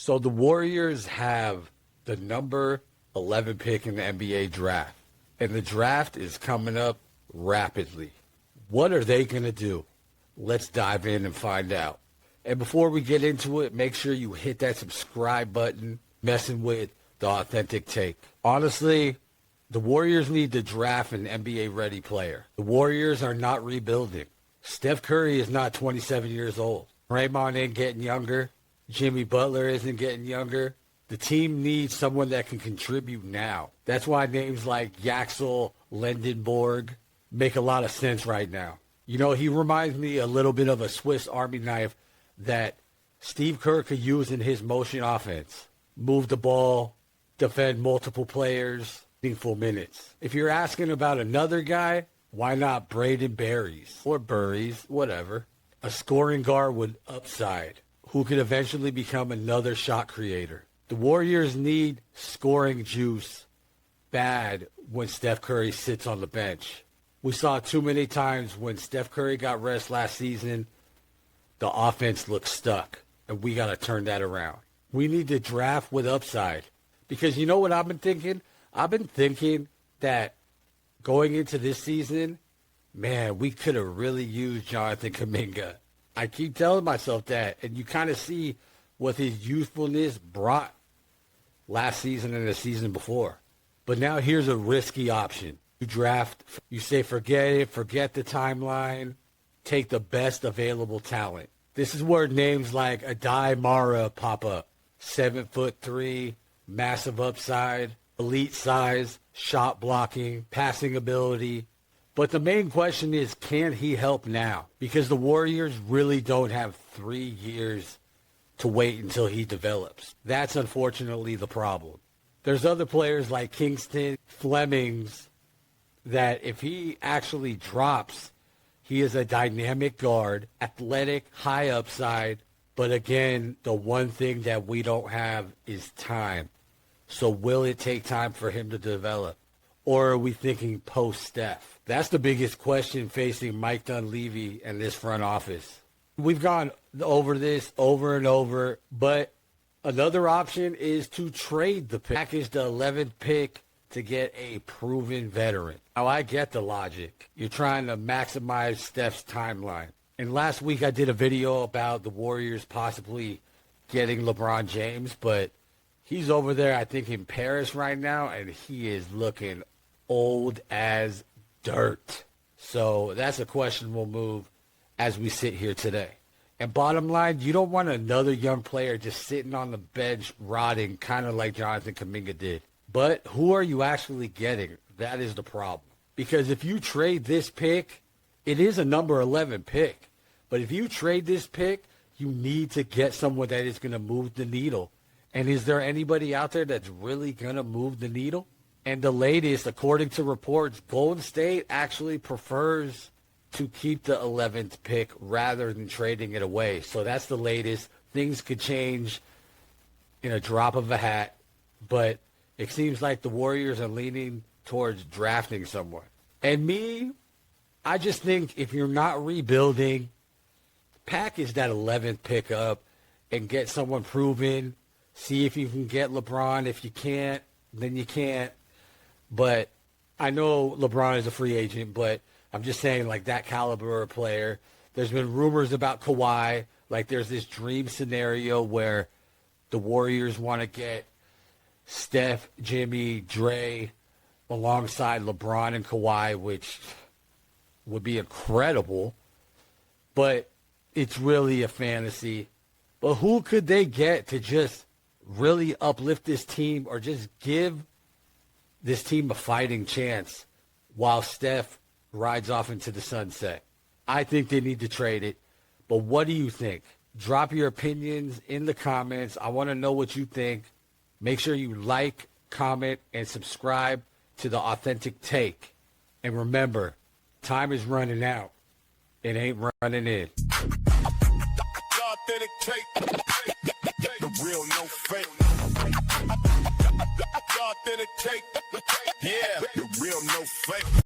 So the Warriors have the number 11 pick in the NBA draft, and the draft is coming up rapidly. What are they going to do? Let's dive in and find out. And before we get into it, make sure you hit that subscribe button, messing with The Authentic Take. Honestly, the Warriors need to draft an NBA-ready player. The Warriors are not rebuilding. Steph Curry is not 27 years old. Draymond ain't getting younger. Jimmy Butler isn't getting younger. The team needs someone that can contribute now. That's why names like Yaxel Lendenborg make a lot of sense right now. You know, he reminds me a little bit of a Swiss Army knife that Steve Kerr could use in his motion offense. Move the ball, defend multiple players, meaningful minutes. If you're asking about another guy, why not Braden Berries or Burries, whatever. A scoring guard with upside who could eventually become another shot creator. The Warriors need scoring juice bad when Steph Curry sits on the bench. We saw too many times when Steph Curry got rest last season, the offense looked stuck, and we got to turn that around. We need to draft with upside because you know what I've been thinking? I've been thinking that going into this season, man, we could have really used Jonathan Kuminga. I keep telling myself that, and you kind of see what his youthfulness brought last season and the season before. But now here's a risky option. You draft, you say forget it, forget the timeline, take the best available talent. This is where names like Adai Mara pop up. 7'3", massive upside, elite size, shot blocking, passing ability. But the main question is, can he help now? Because the Warriors really don't have 3 years to wait until he develops. That's unfortunately the problem. There's other players like Kingston, Flemings, that if he actually drops, he is a dynamic guard, athletic, high upside. But again, the one thing that we don't have is time. So will it take time for him to develop? Or are we thinking post-Steph? That's the biggest question facing Mike Dunleavy and this front office. We've gone over this over and over, but another option is to trade the pick. Package the 11th pick to get a proven veteran. Now, I get the logic. You're trying to maximize Steph's timeline. And last week I did a video about the Warriors possibly getting LeBron James, but he's over there, I think, in Paris right now, and he is looking old as dirt. So that's a questionable move as we sit here today. And bottom line, you don't want another young player just sitting on the bench rotting, kind of like Jonathan Kuminga did. But who are you actually getting? That is the problem. Because if you trade this pick, it is a number 11 pick. But if you trade this pick, you need to get someone that is going to move the needle. And is there anybody out there that's really going to move the needle? And the latest, according to reports, Golden State actually prefers to keep the 11th pick rather than trading it away. So that's the latest. Things could change in a drop of a hat. But it seems like the Warriors are leaning towards drafting someone. And me, I just think if you're not rebuilding, package that 11th pick up and get someone proven. See if you can get LeBron. If you can't, then you can't. But I know LeBron is a free agent, but I'm just saying, like, that caliber of player. There's been rumors about Kawhi. Like, there's this dream scenario where the Warriors want to get Steph, Jimmy, Dre alongside LeBron and Kawhi, which would be incredible. But it's really a fantasy. But who could they get to just really uplift this team or just give this team a fighting chance while Steph rides off into the sunset? I think they need to trade it. But what do you think? Drop your opinions in the comments. I want to know what you think. Make sure you like, comment, and subscribe to The Authentic Take. And remember, time is running out. It ain't running in. Authentic take, the real, no fake. Authentic take, yeah, the real, no fake.